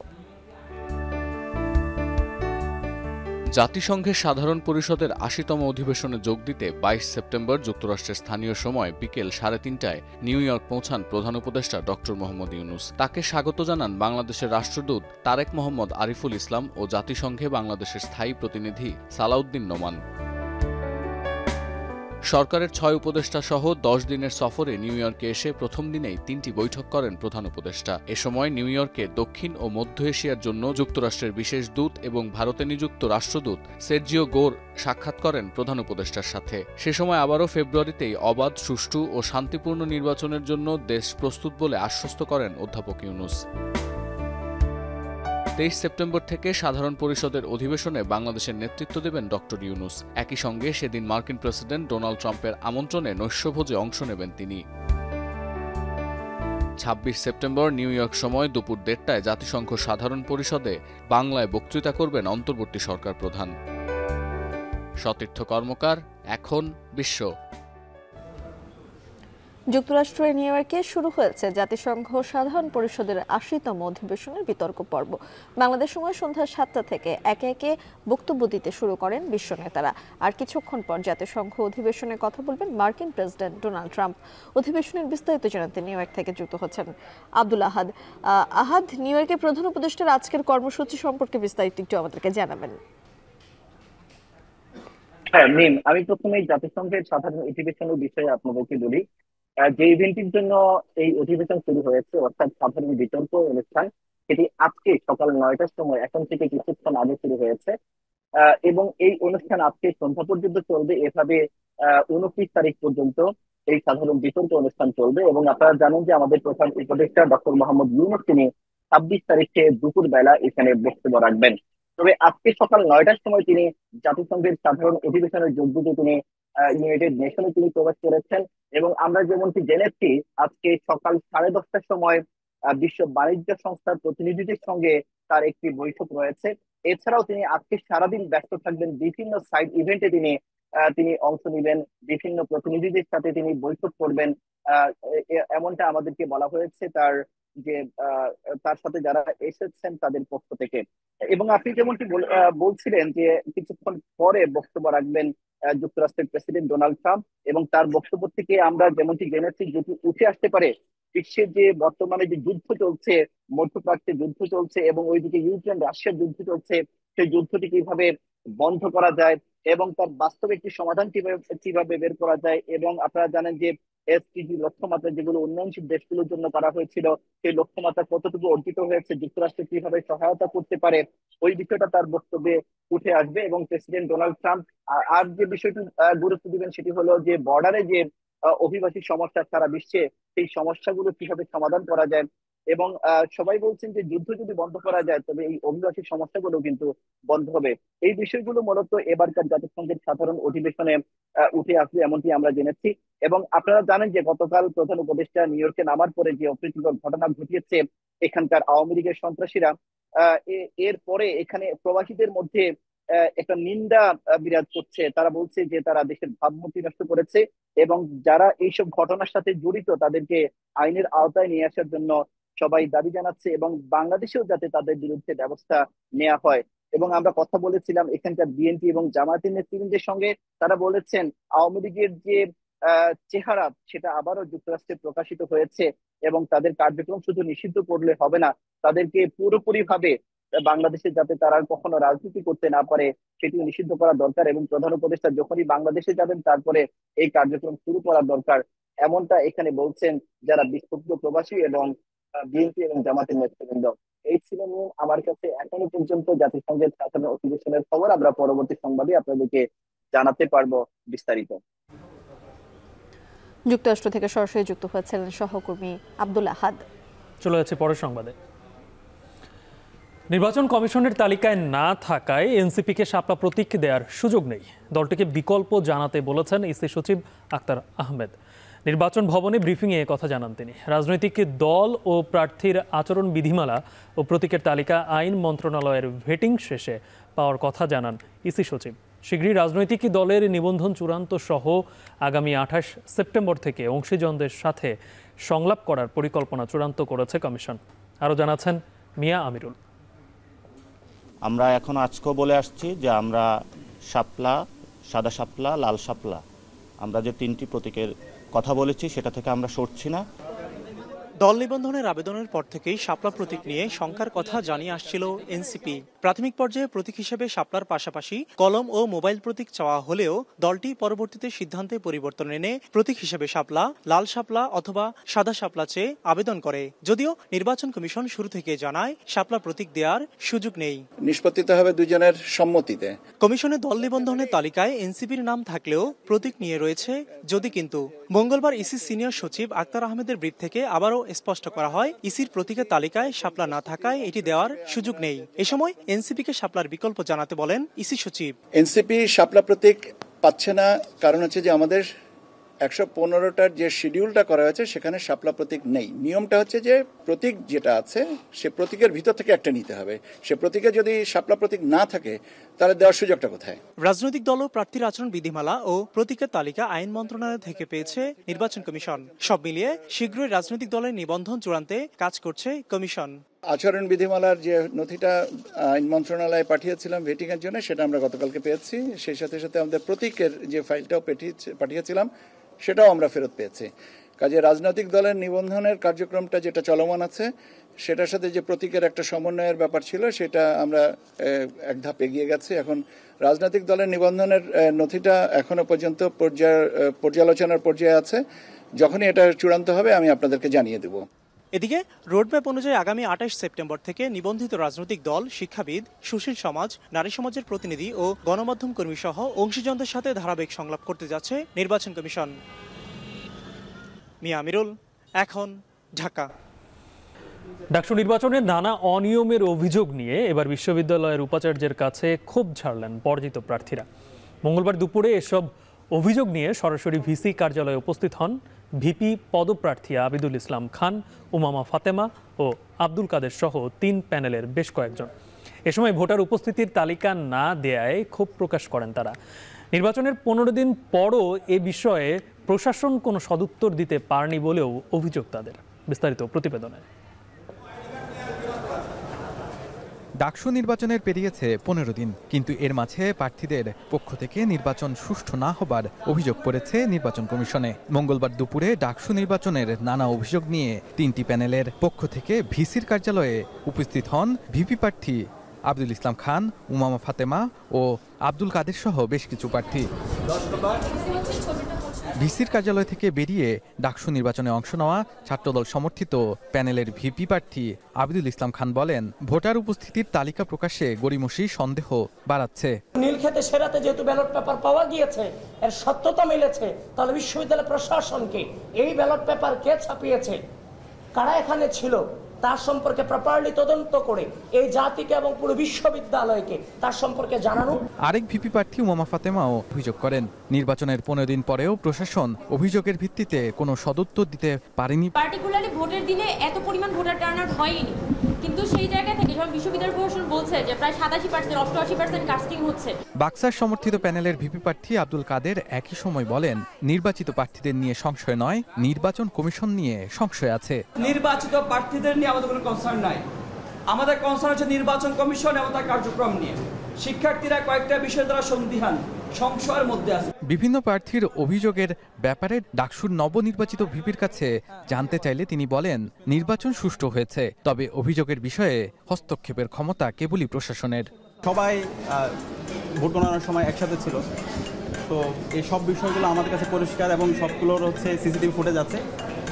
জাতিসংঘের সাধারণ পরিষদের ৮০তম অধিবেশনে যোগ দিতে ২২ সেপ্টেম্বর যুক্তরাষ্ট্রের স্থানীয় সময় বিকেল ৩:৩০টায় নিউ ইয়র্ক পৌঁছান প্রধান উপদেষ্টা ডক্টর মোহাম্মদ ইউনূস। তাকে স্বাগত জানান বাংলাদেশের রাষ্ট্রদূত তারেক মোহাম্মদ আরিফুল ইসলাম ও জাতিসংঘে বাংলাদেশের স্থায়ী প্রতিনিধি সালাউদ্দিন নোমান। সরকারের ৬ উপদেষ্টা সহ ১০ দিনের সফরে নিউ ইয়র্কে এসে প্রথম দিনেই ৩টি বৈঠক করেন প্রধান উপদেষ্টা। এ সময় নিউ ইয়র্কে দক্ষিণ ও মধ্য এশিয়ার জন্য যুক্তরাষ্ট্রের বিশেষ দূত এবং ভারতে নিযুক্ত রাষ্ট্রদূত সের্জিও গোর সাক্ষাৎ করেন প্রধান উপদেষ্টার সাথে। সে সময় আবারও ফেব্রুয়ারিতেই অবাধ, সুষ্ঠু ও শান্তিপূর্ণ নির্বাচনের জন্য দেশ প্রস্তুত বলে আশ্বস্ত করেন অধ্যাপক ইউনূস। ২৩ সেপ্টেম্বর থেকে সাধারণ পরিষদের অধিবেশনে বাংলাদেশের নেতৃত্ব দেবেন ডক্টর ইউনূস। একই সঙ্গে সেদিন মার্কিন প্রেসিডেন্ট ডোনাল্ড ট্রাম্পের আমন্ত্রণে নৈশভোজে অংশ নেবেন তিনি। ২৬ সেপ্টেম্বর নিউ ইয়র্ক সময় দুপুর ১:৩০টায় জাতিসংঘ সাধারণ পরিষদে বাংলায় বক্তৃতা করবেন অন্তর্বর্তী সরকার প্রধান। সতীর্থ কর্মকার, এখন বিশ্ব। যুক্তরাষ্ট্রের নিউ ইয়র্কে শুরু হয়েছে জাতিসংঘ সাধারণ পরিষদের ৮০তম অধিবেশনের বিতর্ক পর্ব। বাংলাদেশ সময় সন্ধ্যা ৭টা থেকে একে একে বক্তব্য দিতে শুরু করেন বিশ্ব নেতারা। আর কিছুক্ষণ পর জাতিসংঘ অধিবেশনে কথা বলবেন মার্কিন প্রেসিডেন্ট ডোনাল্ড ট্রাম্প। অধিবেশনের বিস্তারিত জানাতে নিউ ইয়র্ক থেকে যুক্ত হচ্ছেন আব্দুল আহাদ। আহাদ, নিউ ইয়র্কে প্রধান উপদেষ্টার আজকের কর্মসূচি সম্পর্কে বিস্তারিত একটু আমাদেরকে জানাবেন। হ্যাঁ মিম, আমি প্রথমে জাতিসংঘের সাধারণ অধিবেশনের বিষয়ে আপনাদেরকে বলি। যে ইভেন্টের জন্য এই অধিবেশন শুরু হয়েছে, অর্থাৎ সাধারণ বিতর্ক অনুষ্ঠান, সেটি আজকে সকাল ৯টার সময় এখন থেকে কিছুক্ষণ আগে শুরু হয়েছে এবং এই অনুষ্ঠান আজকে সন্ধ্যা পর্যন্ত চলবে। এভাবে ২৯ তারিখ পর্যন্ত এই সাধারণ বিতর্ক অনুষ্ঠান চলবে এবং আপনারা জানেন যে আমাদের প্রধান উপদেষ্টা ডক্টর মোহাম্মদ ইউনূস তিনি ২৬ তারিখে দুপুর বেলা এখানে বক্তব্য রাখবেন। তবে আজকে সকাল ৯টার সময় তিনি জাতিসংঘের সাধারণ অধিবেশনে যোগ দিতে তিনি ইউনাইটেড নেশনে তিনি প্রবেশ করেছেন এবং আমরা যেমনটি জেনেছি আজকে সকাল 10:30টার সময় বিশ্ব বাণিজ্য সংস্থার প্রতিনিধিদের সঙ্গে তার একটি বৈঠক রয়েছে। এছাড়াও তিনি আজকে সারাদিন ব্যস্ত থাকবেন, বিভিন্ন সাইড ইভেন্টে তিনি অংশ নেবেন, বিভিন্ন প্রতিনিধিদের সাথে তিনি বৈঠক করবেন, এমনটা আমাদেরকে বলা হয়েছে তার সাথে যারা এসেছেন তাদের পক্ষ থেকে। এবং আপনি যেমনটি বলছিলেন যে কিছুক্ষণ পরে বক্তব্য রাখবেন যুক্তরাষ্ট্রের প্রেসিডেন্ট ডোনাল্ড ট্রাম্প এবং তার বক্তব্য থেকে আমরা যেমনটি জেনেছি যেটি উঠে আসতে পারে বিশ্বের যে বর্তমানে যে যুদ্ধ চলছে, মধ্যপ্রাচ্যে যুদ্ধ চলছে এবং ওইদিকে ইউক্রেন রাশিয়ার যুদ্ধ চলছে, সেই যুদ্ধটি কিভাবে বন্ধ করা যায় এবং তার বাস্তবে একটি সমাধান কিভাবে বের করা যায়। এবং আপনারা জানেন যে এসডিজি লক্ষ্যমাত্রা যেগুলো উন্নয়নশীল দেশগুলোর জন্য করা হয়েছিল, সেই লক্ষ্যমাত্রা কতটুকু অর্জিত হয়েছে, যুক্তরাষ্ট্র কিভাবে সহায়তা করতে পারে, ওই বিষয়টা তার বক্তব্যে উঠে আসবে। এবং প্রেসিডেন্ট ডোনাল্ড ট্রাম্প আর যে বিষয়টি গুরুত্ব দিবেন সেটি হলো যে বর্ডারে যে অভিবাসী সমস্যা সারা বিশ্বে, সেই সমস্যাগুলো কিভাবে সমাধান করা যায়। এবং সবাই বলছেন যে যুদ্ধ যদি বন্ধ করা যায় তবে এই অভিবাসী সমস্যাগুলো কিন্তু বন্ধ হবে। এই বিষয়গুলো মূলত এবারকার জাতিসংঘের সাধারণ অধিবেশনে উঠে আসবে এমনটি আমরা জেনেছি। এবং আপনারা জানেন যে গতকাল প্রধান উপদেষ্টা নিউ ইয়র্কে নামার পরে যে অপ্রীতিকর ঘটনা ঘটিয়েছে এখানকার আওয়ামী লীগের সন্ত্রাসীরা, এর পরে এখানে প্রবাসীদের মধ্যে একটা নিন্দা বিরাজ করছে। তারা বলছে যে তারা দেশের ভাবমূর্তি নষ্ট করেছে এবং যারা এইসব ঘটনার সাথে জড়িত তাদেরকে আইনের আওতায় নিয়ে আসার জন্য সবাই দাবি জানাচ্ছে এবং বাংলাদেশেও যাতে তাদের বিরুদ্ধে ব্যবস্থা নেওয়া হয়। এবং আমরা কথা বলেছিলাম এখানকার বিএনপি এবং জামায়াতের নেতৃবৃন্দের সঙ্গে, তারা বলেছেন আওয়ামী লীগের যে চেহারা সেটা আবারও যুক্তরাষ্ট্রে প্রকাশিত হয়েছে এবং তাদের কার্যক্রম শুধু নিষিদ্ধ করলে হবে না, তাদেরকে পুরোপুরি ভাবে বাংলাদেশে যাতে তারা কখনো রাজনীতি করতে না পারে সেটিও নিষিদ্ধ করা দরকার এবং প্রধান উপদেষ্টা যখনই বাংলাদেশে যাবেন তারপরে এই কার্যক্রম শুরু করা দরকার, এমনটা এখানে বলছেন যারা বিক্ষুব্ধ প্রবাসী এবং বিএনপি এবং জামাতের নেতৃবৃন্দ। এই ছিল আমার কাছে এখনো পর্যন্ত জাতিসংঘের সাধারণ অধিবেশনের খবর। আমরা পরবর্তী সংবাদে আপনাদেরকে জানাতে পারবো বিস্তারিত। যুক্তরাষ্ট্র থেকে সরাসরি যুক্ত হয়েছিলেন সহকর্মী আব্দুল আহাদ। চলে যাচ্ছে পরের সংবাদে। নির্বাচন কমিশনের তালিকায় না থাকায় এনসিপিকে শাপলা প্রতীক দেওয়ার সুযোগ নেই। দলটিকে বিকল্প জানাতে বলেছেন ইসি সচিব আক্তার আহমেদ। নির্বাচন ভবনে ব্রিফিংয়ে কথা জানান তিনি। রাজনৈতিক দল ও প্রার্থীর আচরণ বিধিমালা ও প্রতীকের তালিকা আইন মন্ত্রণালয়ের ভেটিং শেষে পাওয়ার কথা জানান ইসি সচিব। শীঘ্রই রাজনৈতিক দলের নিবন্ধন চূড়ান্ত সহ আগামী 28 সেপ্টেম্বর থেকে অংশীজনদের সাথে সংলাপ করার পরিকল্পনা চূড়ান্ত করেছে কমিশন। আরও জানাচ্ছেন মিয়া আমিরুল। আমরা এখন আজকেও বলে আসছি যে আমরা শাপলা, সাদা শাপলা, লাল শাপলা, আমরা যে 3টি প্রতীকের কথা বলেছি সেটা থেকে আমরা সরছি না। দল নিবন্ধনের আবেদনের পর থেকেই শাপলা প্রতীক নিয়ে শঙ্কার কথা জানিয়ে আসছিল এনসিপি। প্রাথমিক পর্যায়ে প্রতীক হিসেবে শাপলার পাশাপাশি কলম ও মোবাইল প্রতীক চাওয়া হলেও দলটি পরবর্তীতে সিদ্ধান্তে পরিবর্তন এনে প্রতীক হিসেবে শাপলা, লাল শাপলা অথবা সাদা শাপলা চেয়ে আবেদন করে। যদিও নির্বাচন কমিশন শুরু থেকে জানায় শাপলা প্রতীক দেওয়ার সুযোগ নেই, নিষ্পত্তিতে হবে দুজনের সম্মতিতে। কমিশনের দল নিবন্ধনের তালিকায় এনসিপির নাম থাকলেও প্রতীক নিয়ে রয়েছে যদি কিন্তু। মঙ্গলবার ইসি সিনিয়র সচিব আক্তার আহমেদের ব্রিফ থেকে আবারও স্পষ্ট করা হয় ইসির প্রতীকের তালিকায় শাপলা না থাকায় এটি দেওয়ার সুযোগ নেই। এ সময় এনসিপিকে শাপলার বিকল্প জানাতে বলেন ইসি সচিব। এনসিপি শাপলা প্রতীক পাচ্ছে না, কারণ হচ্ছে যে আমাদের 115টার যে শিডিউলটা করা হয়েছে সেখানে শাপলা প্রতীক নেই। নিয়মটা হচ্ছে যে প্রতীক যেটা আছে সে প্রতীকের ভিতর থেকে একটা নিতে হবে। সে প্রতীকে যদি শাপলা প্রতীক না থাকে তাহলে দেওয়ার সুযোগটা কোথায়? রাজনৈতিক দল ও প্রার্থীর আচরণ বিধিমালা ও প্রতীকের তালিকা আইন মন্ত্রণালয় থেকে পেয়েছে নির্বাচন কমিশন। সব মিলিয়ে শীঘ্রই রাজনৈতিক দলের নিবন্ধন চূড়ান্তে কাজ করছে কমিশন। আচরণ বিধিমালার যে নথিটা আইন মন্ত্রণালয়ে পাঠিয়েছিলাম ভেটিং এর জন্য, সেটা আমরা গতকালকে পেয়েছি। সেই সাথে সাথে আমাদের প্রতীকের যে ফাইলটাও পাঠিয়েছিলাম সেটাও আমরা ফেরত পেয়েছি। কাজে রাজনৈতিক দলের নিবন্ধনের কার্যক্রমটা যেটা চলমান আছে সেটার সাথে যে প্রতীকের একটা সমন্বয়ের ব্যাপার ছিল সেটা আমরা এক ধাপ এগিয়ে গেছি। এখন রাজনৈতিক দলের নিবন্ধনের নথিটা এখনো পর্যন্ত পর্যালোচনার পর্যায়ে আছে। যখনই এটা চূড়ান্ত হবে আমি আপনাদেরকে জানিয়ে দেব। এদিকে রোডম্যাপ অনুযায়ী আগামী 28 সেপ্টেম্বর থেকে নিবন্ধিত রাজনৈতিক দল, শিক্ষাবিদ, সুশীল সমাজ, নারী সমাজের প্রতিনিধি ও গণমাধ্যম কর্মী সহ অংশীজনদের সাথে ধারাবাহিক সংলাপ করতে যাচ্ছে নির্বাচন কমিশন। মিয়া আমিরুল, এখন ঢাকা। ডাকসু নির্বাচনের নানা অনিয়মের অভিযোগ নিয়ে এবার বিশ্ববিদ্যালয়ের উপাচার্যের কাছে ক্ষোভ ঝাড়লেন পরাজিত প্রার্থীরা। মঙ্গলবার দুপুরে এসব অভিযোগ নিয়ে সরাসরি ভিসি কার্যালয়ে উপস্থিত হন ভিপি পদপ্রার্থী আবিদুল ইসলাম খান, উমামা ফাতেমা ও আব্দুল কাদের সহ 3 প্যানেলের বেশ কয়েকজন। এ সময় ভোটার উপস্থিতির তালিকা না দেয়ায় ক্ষোভ প্রকাশ করেন তারা। নির্বাচনের 15 দিন পরও এ বিষয়ে প্রশাসন কোনো সদুত্তর দিতে পারেনি বলেও অভিযোগ তাদের। বিস্তারিত প্রতিবেদনে। ডাকসু নির্বাচনের পেরিয়েছে 15 দিন, কিন্তু এর মাঝে প্রার্থীদের পক্ষ থেকে নির্বাচন সুষ্ঠু না হবার অভিযোগ পড়েছে নির্বাচন কমিশনে। মঙ্গলবার দুপুরে ডাকসু নির্বাচনের নানা অভিযোগ নিয়ে 3টি প্যানেলের পক্ষ থেকে ভিসির কার্যালয়ে উপস্থিত হন ভিপি প্রার্থী আবিদুল ইসলাম খান, উমামা ফাতেমা ও আব্দুল কাদের সহ বেশ কিছু প্রার্থী। ভিসির কার্যালয় থেকে বেরিয়ে ডাকসু নির্বাচনে অংশ নেওয়া ছাত্রদল সমর্থিত প্যানেলের ভিপি প্রার্থী আবিদুল ইসলাম খান বলেন, ভোটার উপস্থিতির তালিকা প্রকাশে গড়িমসি সন্দেহ বাড়াচ্ছে। নীলক্ষেতে সেরাতে যেহেতু ব্যালট পেপার পাওয়া গিয়েছে, এর সত্যতা মিলেছে, তাহলে বিশ্ববিদ্যালয় প্রশাসনকে এই ব্যালট পেপার কে ছাপিয়েছে, কারা এখানে ছিল, তার সম্পর্কে প্রপারলি তদন্ত করে এই জাতিকে এবং পুরো বিশ্ববিদ্যালয়কে তার সম্পর্কে জানানো। আরেক ভিপি প্রার্থী উমামা ফাতেমাও অভিযোগ করেন, নির্বাচনের 15 দিন পরেও প্রশাসন অভিযোগের ভিত্তিতে কোনো সদুত্তর দিতে পারেনি। পার্টিকুলারলি ভোটের দিনে এত পরিমাণ ভোটার টার্নআউট হয়নি, কিন্তু সেই জায়গা থেকে যখন বিশ্ববিদ্যালয় প্রশাসন বলছে যে প্রায় 87% 88% কাস্টিং হচ্ছে। বাক্সার সমর্থিত প্যানেলের ভিপি প্রার্থী আব্দুল কাদের একই সময় বলেন, নির্বাচিত প্রার্থীদের নিয়ে সংশয় নয়, নির্বাচন কমিশন নিয়ে সংশয় আছে। নির্বাচিত প্রার্থীদের নিয়ে আমাদের কোনো কনসার্ন নাই, আমাদের কনসার্ন হচ্ছে নির্বাচন কমিশন এবং তার কার্যক্রম নিয়ে। শিক্ষার্থীরা কয়েকটা বিষয় দ্বারা সন্দিহান, সংশয়ের মধ্যে আছে। বিভিন্ন প্রার্থীর অভিযোগের ব্যাপারে ডাকসুর নবনির্বাচিত ভিপির কাছে জানতে চাইলে তিনি বলেন, নির্বাচন সুষ্ঠু হয়েছে, তবে অভিযোগের বিষয়ে হস্তক্ষেপের ক্ষমতা কেবলই প্রশাসনের। সবাই ভোট গণনার সময় একসাথে ছিল, তো এই সব বিষয়গুলো আমাদের কাছে পরিষ্কার এবং সবগুলোর হচ্ছে সিসিটিভি ফুটেজ আছে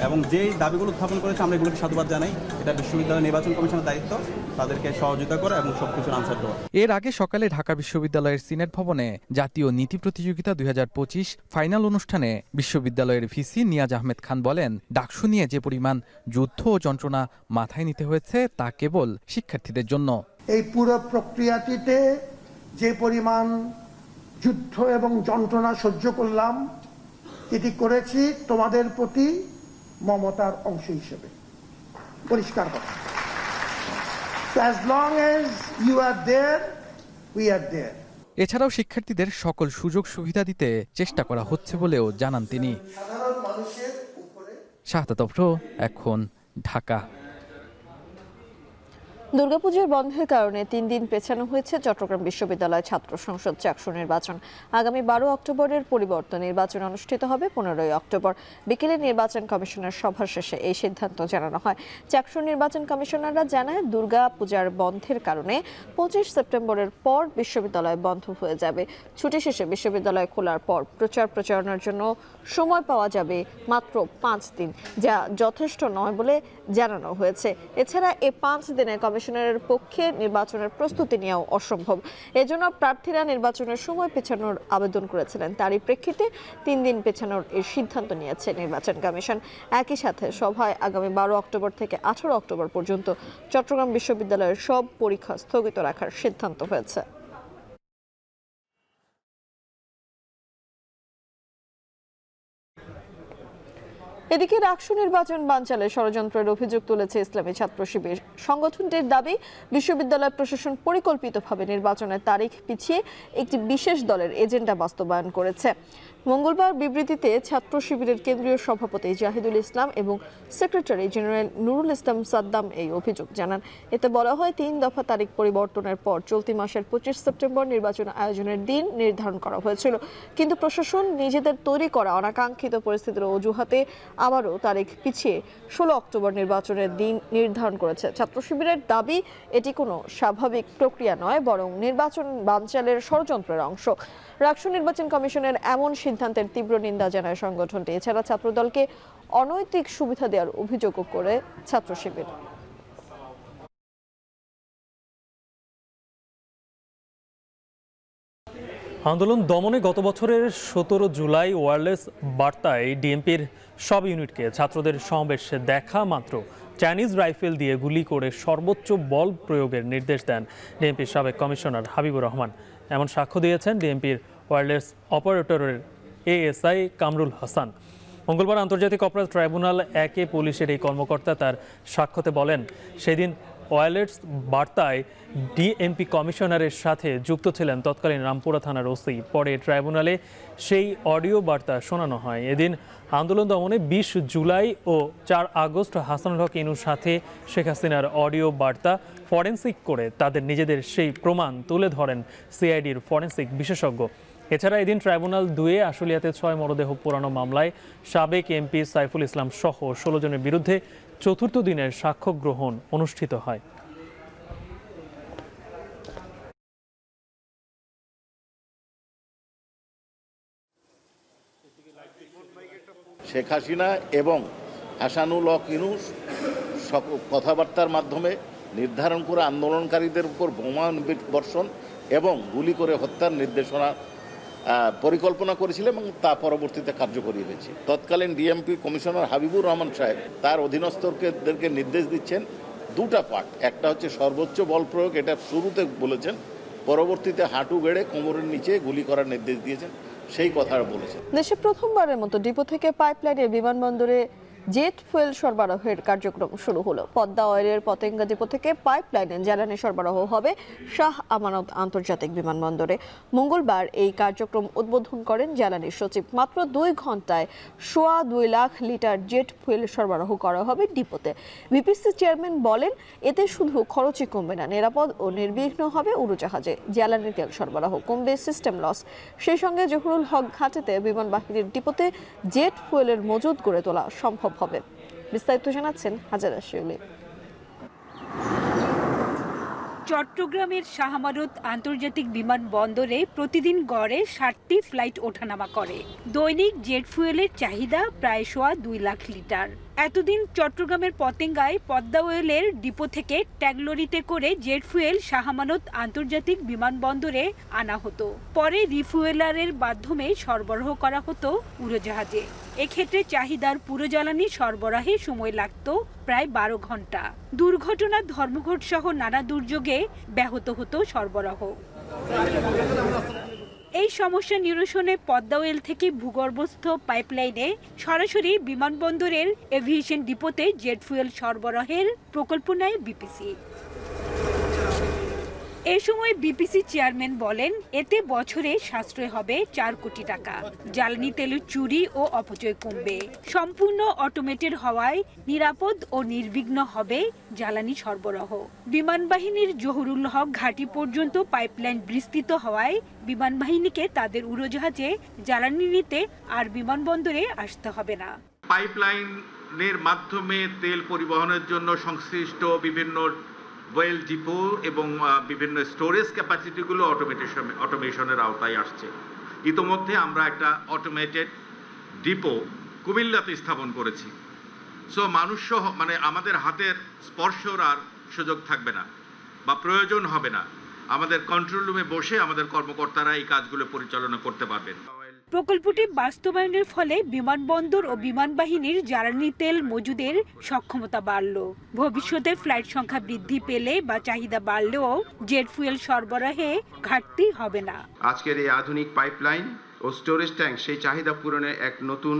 এবং যেই দাবিগুলো উত্থাপন করেছে আমরা এগুলোকে সাধুবাদ জানাই। এটা বিশ্ববিদ্যালয় নির্বাচন কমিশনের দায়িত্ব তাদেরকে সহযোগিতা করা এবং সবকিছুর আনসার দেওয়া। এর আগে সকালে ঢাকা বিশ্ববিদ্যালয়ের সিনেট ভবনে জাতীয় নীতি প্রতিযোগিতা 2025 ফাইনাল অনুষ্ঠানে বিশ্ববিদ্যালয়ের ভিসি নিয়াজ আহমেদ খান বলেন, ডাকসু নিয়ে যে পরিমাণ যুদ্ধ ও যন্ত্রণা মাথায় নিতে হয়েছে তা কেবল শিক্ষার্থীদের জন্য। এই পুরো প্রক্রিয়াটিতে যে পরিমাণ যুদ্ধ এবং যন্ত্রণা সহ্য করলাম, এটি করেছি তোমাদের প্রতি মমতার অংশ হিসেবে। পরিষ্কার কথা, as long as you are there, we are there. এছাড়াও শিক্ষার্থীদের সকল সুযোগ সুবিধা দিতে চেষ্টা করা হচ্ছে বলেও জানান তিনি। শাহাদাত অফ্র, এখন ঢাকা। দুর্গাপূজার বন্ধের কারণে 3 দিন পেছানো হয়েছে চট্টগ্রাম বিশ্ববিদ্যালয় ছাত্র সংসদ চাকসু নির্বাচন। আগামী 12 অক্টোবরের পরিবর্তে নির্বাচন অনুষ্ঠিত হবে 15 অক্টোবর। বিকেলে নির্বাচন কমিশনের সভা শেষে এই সিদ্ধান্ত জানানো হয়। চাকসু নির্বাচন কমিশনাররা জানায়, দুর্গাপূজার বন্ধের কারণে 25 সেপ্টেম্বরের পর বিশ্ববিদ্যালয় বন্ধ হয়ে যাবে। ছুটি শেষে বিশ্ববিদ্যালয় খোলার পর প্রচারণার জন্য সময় পাওয়া যাবে মাত্র 5 দিন, যা যথেষ্ট নয় বলে জানানো হয়েছে। এছাড়া এই 5 দিনে কমিশনারের পক্ষে নির্বাচনের প্রস্তুতি নেওয়া অসম্ভব। এজন্য প্রার্থীরা নির্বাচনের সময় পেছানোর আবেদন করেছিলেন। তারই প্রেক্ষিতে 3 দিন পেছানোর এই সিদ্ধান্ত নিয়েছে নির্বাচন কমিশন। একই সাথে সভায় আগামী 12 অক্টোবর থেকে 18 অক্টোবর পর্যন্ত চট্টগ্রাম বিশ্ববিদ্যালয়ের সব পরীক্ষা স্থগিত রাখার সিদ্ধান্ত হয়েছে। এদিকে ডাকসু নির্বাচন বানচালে ষড়যন্ত্রের অভিযোগ তুলেছে ইসলামী ছাত্র শিবির। সংগঠনটির দাবি, বিশ্ববিদ্যালয় প্রশাসন পরিকল্পিতভাবে নির্বাচনের তারিখ পিছিয়ে একটি বিশেষ দলের এজেন্ডা বাস্তবায়ন করেছে। মঙ্গলবার বিবৃতিতে ছাত্র শিবিরের কেন্দ্রীয় সভাপতি জাহিদুল ইসলাম এবং সেক্রেটারি জেনারেল নুরুল ইসলাম সাদ্দাম এই অভিযোগ জানান। এতে বলা হয়, 3 দফা তারিখ পরিবর্তনের পর চলতি মাসের 25 সেপ্টেম্বর নির্বাচন আয়োজনের দিন নির্ধারণ করা হয়েছিল, কিন্তু প্রশাসন নিজেদের তৈরি করা অনাকাঙ্ক্ষিত পরিস্থিতির অজুহাতে আবারও তারিখ পিছিয়ে 16 অক্টোবর নির্বাচনের দিন নির্ধারণ করেছে। ছাত্র শিবিরের দাবি, এটি কোনো স্বাভাবিক প্রক্রিয়া নয়, বরং নির্বাচন বানচালের ষড়যন্ত্রের অংশ। ডাকসু নির্বাচন কমিশনের এমন সিদ্ধান্তের তীব্র নিন্দা জানায় সংগঠনটি। এছাড়া ছাত্রদলকে অনৈতিক সুবিধা দেওয়ার অভিযোগও করে ছাত্র শিবির। আন্দোলন দমনে গত বছরের 17 জুলাই ওয়্যারলেস বার্তায় ডিএমপির সব ইউনিটকে ছাত্রদের সমাবেশে দেখা মাত্র চাইনিজ রাইফেল দিয়ে গুলি করে সর্বোচ্চ বল প্রয়োগের নির্দেশ দেন ডিএমপির সাবেক কমিশনার হাবিবুর রহমান। এমন সাক্ষ্য দিয়েছেন ডিএমপির ওয়্যারলেস অপারেটরের এএসআই কামরুল হাসান। মঙ্গলবার আন্তর্জাতিক অপরাধ ট্রাইব্যুনাল 1-এ পুলিশের এই কর্মকর্তা তার সাক্ষ্যতে বলেন, সেদিন ওয়্যারলেস বার্তায় ডিএমপি কমিশনারের সাথে যুক্ত ছিলেন তৎকালীন রামপুরা থানার ওসি। পরে ট্রাইব্যুনালে সেই অডিও বার্তা শোনানো হয়। এদিন আন্দোলন দমনে 20 জুলাই ও 4 আগস্ট হাসানুল হক ইনুর সাথে শেখ হাসিনার অডিও বার্তা ফরেন্সিক করে তাদের নিজেদের সেই প্রমাণ তুলে ধরেন সিআইডির ফরেন্সিক বিশেষজ্ঞ। এছাড়া এদিন ট্রাইব্যুনাল 2-এ আশুলিয়াতে 6 মরদেহ পোড়ানো মামলায় সাবেক এমপি সাইফুল ইসলাম সহ 16 জনের বিরুদ্ধে চতুর্থ দিনের সাক্ষ্য গ্রহণ অনুষ্ঠিত হয়। শেখ হাসিনা এবং হাসানুল হক ইনুস কথাবার্তার মাধ্যমে নির্ধারণ করে আন্দোলনকারীদের উপর বোমা বর্ষণ এবং গুলি করে হত্যার নির্দেশনা পরিকল্পনা করেছিল এবং তা পরবর্তীতে কার্যকরী হয়েছে। তৎকালীন ডিএমপি কমিশনার হাবিবুর রহমান সাহেব তার অধীনস্থদেরকে নির্দেশ দিচ্ছেন 2টা পার্ট। একটা হচ্ছে সর্বোচ্চ বল প্রয়োগ, এটা শুরুতে বলেছেন, পরবর্তীতে হাঁটু গেড়ে কোমরের নিচে গুলি করার নির্দেশ দিয়েছেন, সেই কথা বলেছেন। দেশে প্রথমবারের মতো ডিপো থেকে পাইপলাইনে বিমানবন্দরে জেট ফুয়েল সরবরাহের কার্যক্রম শুরু হলো। পদ্মা অয়েলের পতেঙ্গা ডিপো থেকে পাইপলাইনে জ্বালানি সরবরাহ হবে শাহ আমানত আন্তর্জাতিক বিমানবন্দরে। মঙ্গলবার এই কার্যক্রম উদ্বোধন করেন জ্বালানি সচিব। মাত্র 2 ঘন্টায় 2.25 লাখ লিটার জেট ফুয়েল সরবরাহ করা হবে ডিপোতে। বিপিসি চেয়ারম্যান বলেন, এতে শুধু খরচই কমবে না, নিরাপদ ও নির্বিঘ্ন হবে উড়োজাহাজে জ্বালানি তেল সরবরাহ, কমবে সিস্টেম লস। সেই সঙ্গে জহুরুল হক ঘাটেতে বিমান বাহিনীর ডিপোতে জেট ফুয়েলের মজুদ গড়ে তোলা সম্ভব হবে। বিস্তারিত জানাচ্ছেন হাজারা শিউলি। চট্টগ্রামের শাহ আমানত আন্তর্জাতিক বিমানবন্দরে প্রতিদিন গড়ে 60টি ফ্লাইট ওঠানামা করে। দৈনিক জেট ফুয়েলের চাহিদা প্রায় 2.25 লাখ লিটার। এতদিন চট্টগ্রামের পতেঙ্গায় পদ্মা অয়েলের ডিপো থেকে ট্যাগলরিতে করে জেট ফুয়েল শাহ আমানত আন্তর্জাতিক বিমানবন্দরে আনা হতো। পরে রিফুয়েলারের মাধ্যমে সরবরাহ করা হতো উড়োজাহাজে। এক্ষেত্রে চাহিদার পুরো জ্বালানি সরবরাহে সময় লাগত প্রায় 12 ঘন্টা। দুর্ঘটনা, ধর্মঘট সহ নানা দুর্যোগে ব্যাহত হতো সরবরাহ। এই সমস্যা নিরসনে পদ্মা অয়েল থেকে ভূগর্ভস্থ পাইপলাইনে সরাসরি বিমানবন্দরের এভিয়েশন ডিপোতে জেট ফুয়েল সরবরাহের প্রকল্প নেয় বিপিসি। এ সময় বিপিসি চেয়ারম্যান বলেন, এতে বছরে সাশ্রয় হবে 4 কোটি টাকা। জ্বালানি তেলের চুরি ও অপচয় কমবে। সম্পূর্ণ অটোমেটেড হওয়ায় নিরাপদ ও নির্বিঘ্ন হবে জ্বালানি সরবরাহ। বিমান বাহিনীর জহুরুল হক ঘাঁটি পর্যন্ত পাইপলাইন বিস্তৃত হওয়ায় বিমান বাহিনীকে তাদের উড়োজাহাজে জ্বালানি নিতে আর বিমানবন্দরে আসতে হবে না। পাইপলাইনের মাধ্যমে তেল পরিবহনের জন্য সংশ্লিষ্ট বিভিন্ন ওয়েল ডিপো এবং বিভিন্ন স্টোরেজ ক্যাপাসিটিগুলো অটোমেশনের আওতায় আসছে। ইতোমধ্যে আমরা একটা অটোমেটেড ডিপো কুমিল্লাতে স্থাপন করেছি। সো মানুষ মানে আমাদের হাতের স্পর্শর আর সুযোগ থাকবে না বা প্রয়োজন হবে না। আমাদের কন্ট্রোল রুমে বসে আমাদের কর্মকর্তারা এই কাজগুলো পরিচালনা করতে পারবেন। প্রকল্পটি বাস্তবায়নের ফলে বিমানবন্দর ও বিমান বাহিনীর জ্বালানি তেল মজুদের সক্ষমতা বাড়ল। ভবিষ্যতে ফ্লাইট সংখ্যা বৃদ্ধি পেলে বা চাহিদা বাড়লেও জেট ফুয়েল সরবরাহে ঘাটতি হবে না। আজকের এই আধুনিক পাইপলাইন ও স্টোরেজ ট্যাঙ্ক সেই চাহিদা পূরণে এক নতুন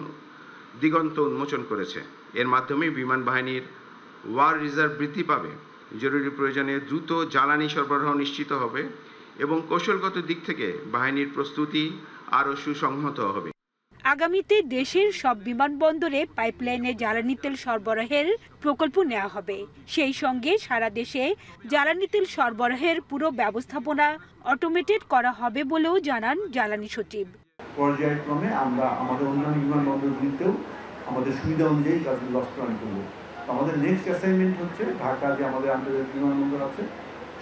দিগন্ত উন্মোচন করেছে। এর মাধ্যমে বিমান বাহিনীর ওয়ার রিজার্ভ বৃদ্ধি পাবে, জরুরি প্রয়োজনে দ্রুত জ্বালানি সরবরাহ নিশ্চিত হবে এবং কৌশলগত দিক থেকে বাহিনীর প্রস্তুতি আরও সুসংহত হবে। আগামীতে দেশের সব বিমানবন্দরে পাইপলাইনে জ্বালানি তেল সরবরাহের প্রকল্প নেওয়া হবে। সেই সঙ্গে সারা দেশে জ্বালানি তেল সরবরাহের পুরো ব্যবস্থাপনা অটোমেটেড করা হবে বলেও জানান জ্বালানি সচিব। পর্যায়ক্রমে আমরা আমাদের অন্যান্য বিমানবন্দরগুলিতেও আমাদের সুবিধা অনুযায়ী কাজগুলো বাস্তবায়ন করব। আমাদের নেক্সট অ্যাসাইনমেন্ট হচ্ছে ঢাকা যে আমাদের আন্তর্জাতিক বিমানবন্দর আছে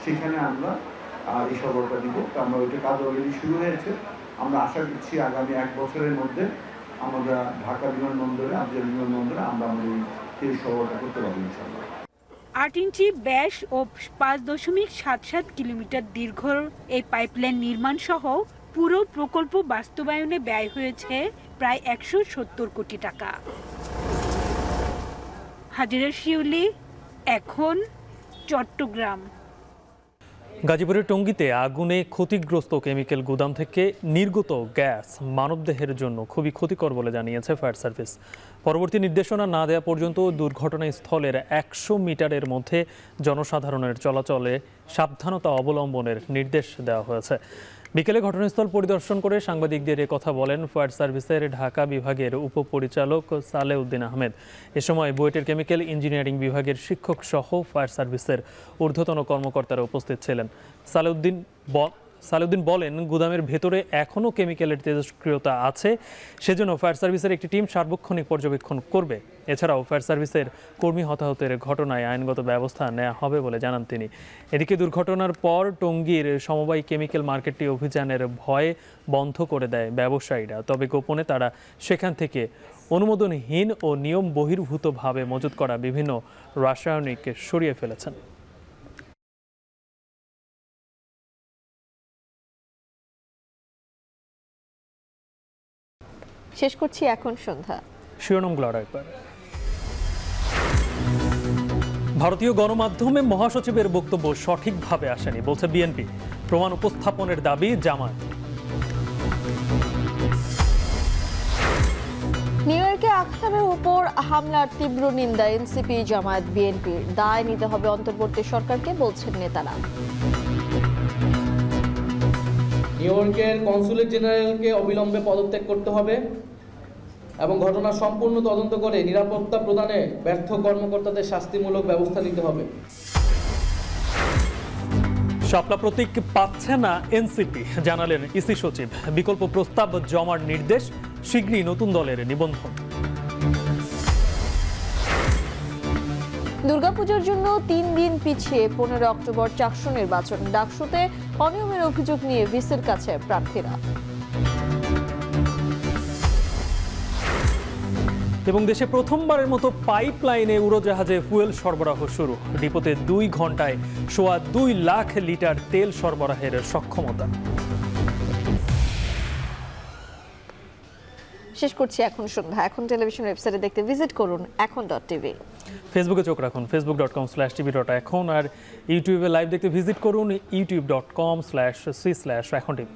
সেখানে আমরা এই সরবরাহটা দিব। আমরা ওইটা কাজ অলরেডি শুরু হয়েছে। আমরা আশা করছি আগামী 1 বছরের মধ্যে আমরা ঢাকা বিমানবন্দরে, আন্তর্জাতিক বিমানবন্দরে আমরা আমাদের তেল সরবরাহ করতে পারবো ইনশাআল্লাহ। 8 ইঞ্চি ব্যাস ও 5.77 কিলোমিটার দীর্ঘ এই পাইপলাইন নির্মাণ সহ পুরো প্রকল্প বাস্তবায়নে ব্যয় হয়েছে প্রায় 170 কোটি টাকা। হাজিরা শিউলি, এখন চট্টগ্রাম। গাজীপুরের টঙ্গীতে আগুনে ক্ষতিগ্রস্ত কেমিক্যাল গুদাম থেকে নির্গত গ্যাস মানবদেহের জন্য খুবই ক্ষতিকর বলে জানিয়েছে ফায়ার সার্ভিস। পরবর্তী নির্দেশনা না দেওয়া পর্যন্ত দুর্ঘটনাস্থলের 100 মিটারের মধ্যে জনসাধারণের চলাচলে সাবধানতা অবলম্বনের নির্দেশ দেওয়া হয়েছে। বিকেলে ঘটনাস্থল পরিদর্শন করে সাংবাদিকদের কথা বলেন ফায়ার সার্ভিসের ঢাকা বিভাগের উপপরিচালক সালেউদ্দিন আহমেদ। এ সময় বুয়েটের কেমিক্যাল ইঞ্জিনিয়ারিং বিভাগের শিক্ষক সহ ফায়ার সার্ভিসের ঊর্ধ্বতন কর্মকর্তারা উপস্থিত ছিলেন। সালেউদ্দিন বলেন, গুদামের ভেতরে এখনও কেমিক্যালের তেজস্ক্রিয়তা আছে, সেজন্য ফায়ার সার্ভিসের একটি টিম সার্বক্ষণিক পর্যবেক্ষণ করবে। এছাড়াও ফায়ার সার্ভিসের কর্মী হতাহতের ঘটনায় আইনগত ব্যবস্থা নেওয়া হবে বলে জানান তিনি। এদিকে দুর্ঘটনার পর টঙ্গীর সমবায় কেমিক্যাল মার্কেটটি অভিযানের ভয়ে বন্ধ করে দেয় ব্যবসায়ীরা। তবে গোপনে তারা সেখান থেকে অনুমোদনহীন ও নিয়ম বহির্ভূতভাবে মজুত করা বিভিন্ন রাসায়নিক সরিয়ে ফেলেছেন। শেষ করছি এখন সন্ধ্যা। শিরোনামগুলো আরেকবার। ভারতীয় গণমাধ্যমে মহাসচিবের বক্তব্য সঠিকভাবে আসেনি বলছে বিএনপি, প্রমাণ উপস্থাপনের দাবি জামায়াত। নিউ ইয়র্কে আখতারের উপর হামলার তীব্র নিন্দা এনসিপি, জামায়াত, বিএনপির। দায় নিতে হবে অন্তর্বর্তী সরকারকে, বলছেন নেতারা। নিউ ইয়র্কের কনসুলেট জেনারেলকে অবিলম্বে পদত্যাগ করতে হবে এবং ঘটনা সম্পূর্ণ তদন্ত করে নিরাপত্তা প্রদানে ব্যর্থ কর্মকর্তাদের শাস্তিমূলক ব্যবস্থা নিতে হবে। শাপলা প্রতীক পাচ্ছে না এনসিপি, জানালেন ইসি সচিব। বিকল্প প্রস্তাব জমার নির্দেশ, শীঘ্রই নতুন দলের নিবন্ধন। দুর্গাপূজার জন্য 3 দিন পিছিয়ে 15 অক্টোবর চাকসু নির্বাচন। ডাকসুতে অনিয়মের অভিযোগ নিয়ে ভিসির কাছে প্রার্থীরা। এবং দেশে প্রথমবারের মতো পাইপলাইনে উড়োজাহাজে ফুয়েল সরবরাহ শুরু। ডিপোতে 2 ঘন্টায় 2.25 লাখ লিটার তেল সরবরাহের সক্ষমতা। শেষ করছি এখন সন্ধ্যা। এখন টেলিভিশন ওয়েবসাইটে দেখতে ভিজিট করুন এখন.tv। ফেসবুকে চোখ রাখুন facebook.com/tv.এখন, আর ইউটিউবে লাইভ দেখতে ভিজিট করুন youtube.com/c/এখন.tv।